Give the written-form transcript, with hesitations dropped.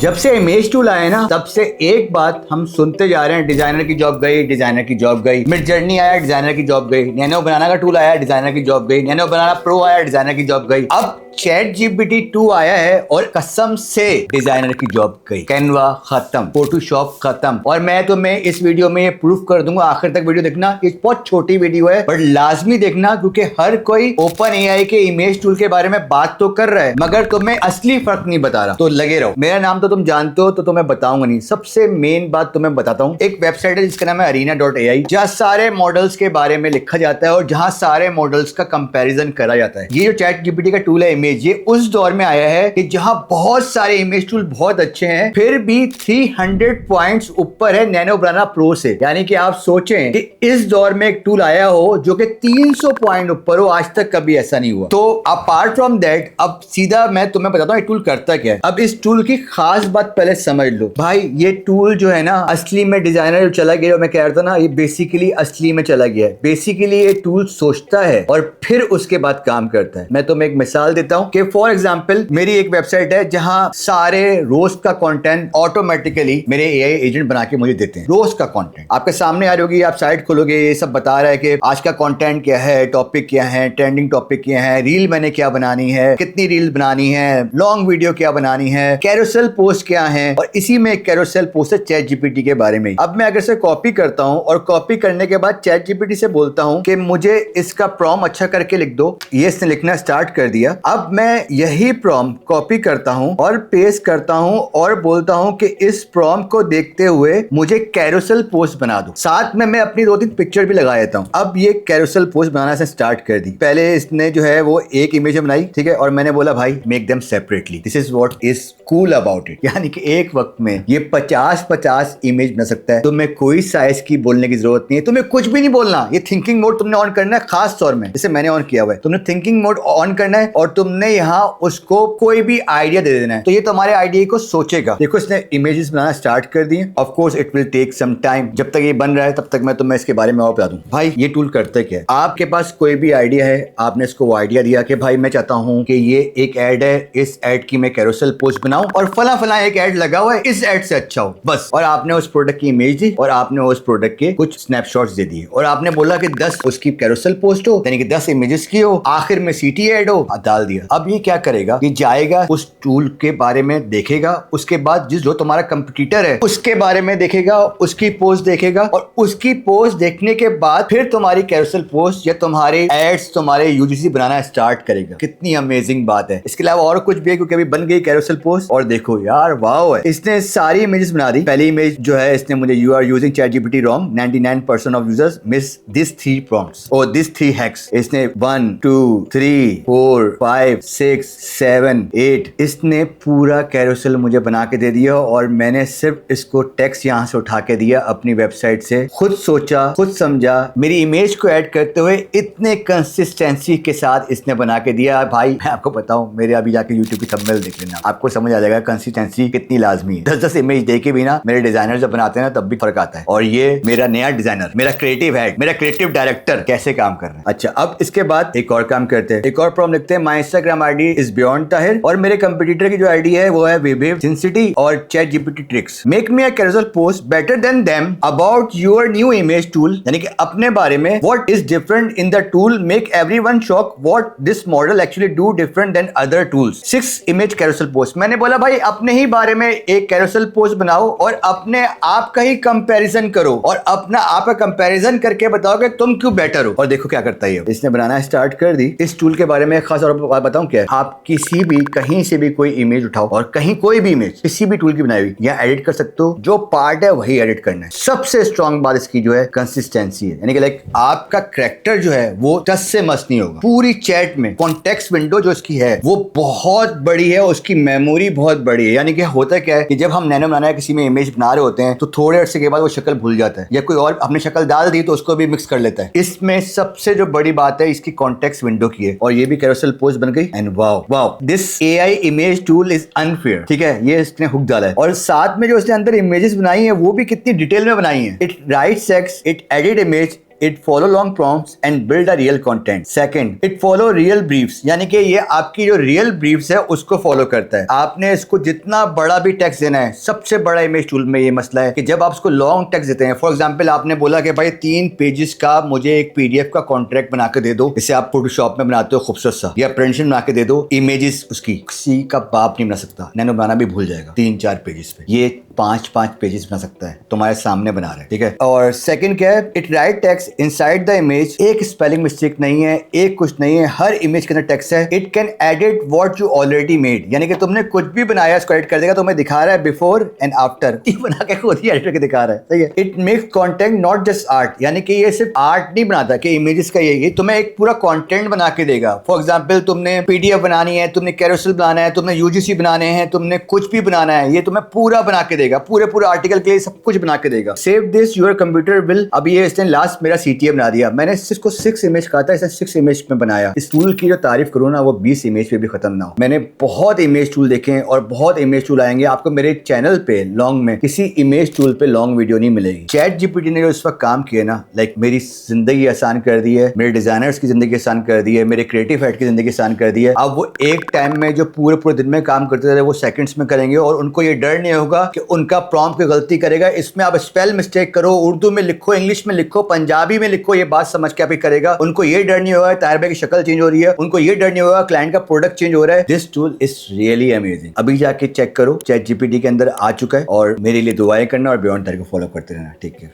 जब से image tool आया ना तब से एक बात हम सुनते जा रहे हैं, डिजाइनर की जॉब गई, डिजाइनर की जॉब गई। मिड जर्नी आया, डिजाइनर की जॉब गई। नैनो बनाना का टूल आया, डिजाइनर की जॉब गई। नैनो बनाना प्रो आया, डिजाइनर की जॉब गई। अब चैट जीपीटी 2 आया है और कसम से डिजाइनर की जॉब गई। कैनवा खत्म, फोटोशॉप खत्म। और मैं तुम्हें इस वीडियो में ये प्रूफ कर दूंगा। आखिर तक वीडियो देखना। एक बहुत छोटी वीडियो है बट लाजमी देखना, क्योंकि हर कोई ओपन एआई के इमेज टूल के बारे में बात तो कर रहा है मगर तुम्हें असली फर्क नहीं बता रहा। तो लगे रहो। मेरा नाम तो तुम जानते हो तो तुम्हें बताऊंगा नहीं। सबसे मेन बात तुम्हें बताता हूँ। एक वेबसाइट है जिसका नाम है arena.ai, जहाँ सारे मॉडल्स के बारे में लिखा जाता है और जहाँ सारे मॉडल्स का कंपैरिजन करा जाता है। ये जो चैट जीपीटी का टूल है इमेज, ये उस दौर में आया है कि जहां बहुत सारे इमेज टूल बहुत अच्छे हैं, फिर भी 300 पॉइंट्स ऊपर है नैनो बनाना प्रो से। यानी कि आप सोचें कि इस दौर में एक टूल आया हो जो कि 300 पॉइंट ऊपर हो। आज तक कभी ऐसा नहीं हुआ। तो अपार्ट फ्रॉम दैट, अब सीधा मैं तुम्हें बताता हूँ ये टूल करता क्या है। अब इस टूल की खास बात पहले समझ लो भाई। ये टूल जो है ना, असली में डिजाइनर जो चला गया, मैं कह रहा था ना, ये बेसिकली असली में चला गया है। बेसिकली ये टूल सोचता है और फिर उसके बाद काम करता है। मैं तुम्हें एक मिसाल देता हूँ कि फॉर एग्जाम्पल मेरी एक वेबसाइट है जहां सारे रोज का कंटेंट ऑटोमेटिकली मेरे एआई एजेंट बना के मुझे देते हैं। रोज का कंटेंट आपके सामने आ रही होगी, आप साइट खोलोगे, ये सब बता रहा है कि आज का कंटेंट क्या है, टॉपिक क्या है, ट्रेंडिंग टॉपिक क्या है, रील मैंने क्या बनानी है, कितनी रील बनानी है, लॉन्ग वीडियो क्या बनानी है, कैरोसेल पोस्ट क्या है। और इसी में एक कैरोसेल पोस्ट है चैट जीपीटी के बारे में। अब मैं अगर से कॉपी करता हूं और कॉपी करने के बाद चैट जीपीटी से बोलता हूं कि मुझे इसका प्रॉम्प्ट अच्छा करके लिख दो, ये इसने लिखना स्टार्ट कर दिया। अब मैं यही प्रॉम्प्ट कॉपी करता हूं और पेस्ट करता हूं और बोलता हूं कि इस प्रॉम्प्ट को देखते हुए मुझे कैरोसेल पोस्ट बना दो। साथ में मैं अपनी 2-3 पिक्चर भी लगा देता हूं। अब ये कैरोसेल पोस्ट बनाना से स्टार्ट कर दी। पहले इसने जो है वो एक इमेज बनाई, ठीक है, और मैंने बोला भाई make them separately, this is what is cool about it. यानी कि एक वक्त में ये 50-50 इमेज बना सकता है। तुम्हें कोई साइज की बोलने की जरूरत नहीं है, तुम्हें कुछ भी नहीं बोलना। ये थिंकिंग मोड तुमने ऑन करना है, खास तौर में जैसे मैंने ऑन किया हुआ है। तुमने थिंकिंग मोड ऑन करना है और तुमने यहाँ उसको कोई भी आइडिया दे देना है, तो ये तुम्हारे आइडिया को सोचेगा। देखो इसने इमेजेस बनाना स्टार्ट कर दिए। Of course it will take some time. जब तक ये बन रहा है तब तक मैं तुम्हें इसके बारे में और बता दूं। भाई ये टूल करता क्या है। आपके पास कोई भी आइडिया है, आपने इसको वो आइडिया दिया कि भाई मैं चाहता हूं कि ये एक ऐड है, इस ऐड की मैं कैरोसेल पोस्ट बनाऊं और फला फला एक ऐड लगा हुआ है, इस ऐड से अच्छा हो बस। और आपने उस प्रोडक्ट की इमेज दी और आपने उस प्रोडक्ट के कुछ स्नैपशॉट्स दे दिए और आपने बोला कि 10 उसकी कैरोसेल पोस्ट हो, यानी कि 10 इमेजेस की हो, आखिर में सीटी ऐड हो, डाल दिया। अब ये क्या करेगा, ये जाएगा उस टूल के बारे में देखेगा, उसके बाद जो तुम्हारा कंपटीटर है उसके बारे में देखेगा, उसकी पोस्ट देखेगा और उसकी पोस्ट देखने के बाद फिर तुम्हारी कैरोसेल पोस्ट या तुम्हारे एड्स, तुम्हारे यूजीसी बनाना स्टार्ट करेगा। कितनी अमेजिंग बात है। इसके अलावा और कुछ भी है, क्योंकि अभी बन गई कैरोसेल पोस्ट और देखो यार वाओ है। इसने सारी इमेजेस बना दी। पहली इमेज जो है इसने मुझे you are using chat GPT wrong, 99% of users miss this 3 prompts और दिस 3 हैक्स। इसने 1 2 3 4 5 6 7 8 इसने पूरा कैरोसेल मुझे बना के दे दिया और मैंने सिर्फ इसको टेक्स्ट यहां से उठा के दिया अपनी वेबसाइट से। खुद सोचा, खुद समझा, मेरी इमेज को ऐड करते हुए इतने कंसिस्टेंसी के साथ इसने बना के दिया। भाई मैं आपको बताऊं, मेरे अभी जाके यूट्यूब की थंबनेल देख लेना, आपको समझ आ जाएगा कंसिस्टेंसी कितनी लाजमी है। 10-10 इमेज देके भी ना मेरे डिजाइनर जब बनाते हैं ना तब भी फर्क आता है। और ये मेरा नया डिजाइनर, मेरा क्रिएटिव हेड, मेरा क्रिएटिव डायरेक्टर कैसे काम कर रहा है। अच्छा, अब इसके बाद एक और काम करते हैं। एक और प्रॉम्प्ट लिखते हैं, my Instagram ID is beyond Tahir और मेरे कंपटीटर की जो आईडी है वो है विवेक सिंसिटी और chat GPT tricks. Make me a carousel post better than them about your new image tool, यानी कि अपने बारे में what is different in the tool, make everyone shock what this model actually do different than other tools. 6 image carousel post. मैंने बोला भाई अपने ही बारे में एक कैरोसेल पोस्ट बनाओ और अपने आप का ही कंपैरिजन करो और अपना आप का कंपैरिजन करके बताओ कि तुम क्यों बेटर हो। और देखो क्या करता है, इसने बनाना स्टार्ट कर दी। इस टूल के बारे में खास और बात बताऊं क्या है, आप किसी भी कहीं से भी कोई इमेज उठाओ और कहीं कोई भी इमेज किसी भी टूल की बनाई हुई या एडिट कर सकते हो। जो पार्ट है वही एडिट करना है। सबसे स्ट्रॉन्ग बात इसकी जो है कंसिस्टेंसी है, यानी कि लाइक आपका कैरेक्टर जो है वो टस से मस नहीं होगा। पूरी चैट में कॉन्टेक्स्ट विंडो जो इसकी है वो बहुत बड़ी है, उसकी मेमोरी बहुत बड़ी है। यानी कि होता क्या है कि जब हम नैनो बनाना है, किसी में इमेज बना रहे होते हैं तो थोड़े अर्से के बाद वो शक्ल भूल जाता है या कोई और अपनी शक्ल डाल दी तो उसको भी मिक्स कर लेता है। इसमें सबसे जो बड़ी बात है इसकी कॉन्टेक्स्ट विंडो की है और ये भी कैरोसेल पोस्ट बन गई। And wow wow, this AI image tool is unfair. ठीक है, ये इसने हुक डाला है और साथ में जो इसने अंदर इमेजेस बनाई है वो भी कितनी डिटेल में बनाई है। It right sex, it edit image, it follow long prompts and build a real content. Second, it follow real briefs, यानी कि ये आपकी जो रियल ब्रीफ्स है उसको फॉलो करता है। आपने इसको जितना बड़ा भी टेक्स्ट देना है, सबसे बड़ा इमेज टूल में ये मसला है कि जब आप उसको लॉन्ग टेक्स्ट देते हैं, फॉर एग्जांपल आपने बोला कि भाई 3 पेजेस का मुझे एक पीडीएफ का कॉन्ट्रैक्ट बना के दे दो, जिसे आप फोटोशॉप में बनाते हो खूबसूरत सा, या प्रेजेंटेशन बना के दे दो, इमेजेस उसकी किसी का बाप नहीं बना सकता, नैनो बनाना भी भूल जाएगा 3-4 पेजेस पे, ये 5-5 पेजेस बना सकता है, तुम्हारे सामने बना रहे हैं, ठीक है। और सेकंड क्या है, it right text inside the image, एक स्पेलिंग मिस्टेक नहीं है, एक कुछ नहीं है, हर इमेज के अंदर टेक्स्ट है। It can edit what you already made, यानी कि तुमने कुछ भी बनाया इसको एडिट कर देगा, तुम्हें दिखा रहा है बिफोर एंड आफ्टर, ये बना के खुद ही एडिट करके दिखा रहा है, सही है। It makes content not just art, यानी कि ये सिर्फ आर्ट नहीं बनाता कि इमेजेस का ये तुम्हें एक पूरा कंटेंट बना के देगा। फॉर एग्जांपल तुमने पीडीएफ बनानी है, तुमने कैरोसेल बनाना है, तुमने यूजीसी बनाने हैं, तुमने कुछ भी बनाना है, ये तुम्हें पूरा बना के देगा, पूरे आर्टिकल के लिए सब कुछ बना के देगा। Save this your computer will, अभी ये इसने लास्ट मेरा सीटीए बना दिया, मैंने इसको 6 इमेज कहा था, इसे 6 इमेज में बनाया। इस टूल की जो तारीफ करूँ ना, वो 20 इमेज पे भी खत्म ना हो। मैंने बहुत इमेज टूल देखे हैं और बहुत इमेज टूल आएंगे आपको मेरे चैनल पे लॉन्ग में, किसी इमेज टूल पे लॉन्ग वीडियो नहीं मिलेगी। चैट जीपीटी ने जो इस वक्त काम किया ना, लाइक मेरी जिंदगी आसान कर दी है, मेरे डिजाइनर्स की जिंदगी आसान कर दी है, मेरे क्रिएटिव हेड की जिंदगी आसान कर दी है। अब वो एक टाइम में जो पूरे दिन में काम करते थे वो सेकंड्स में करेंगे, और उनको ये डर नहीं होगा कि उनका प्रॉम्प्ट की गलती करेगा, इसमें आप स्पेल मिस्टेक करो, उर्दू में लिखो, इंग्लिश में लिखो, पंजाबी में लिखो, ये बात समझ के आप ही करेगा। उनको ये डर नहीं होगा ताहिर भाई की शक्ल चेंज हो रही है, उनको ये डर नहीं होगा क्लाइंट का प्रोडक्ट चेंज हो रहा है। This tool is really amazing. अभी जाके चेक करो, चैट जीपीटी के अंदर आ चुका है, और मेरे लिए दुआएं करना और बियॉन्ड तारीख को फॉलो करते रहना। ठीक है।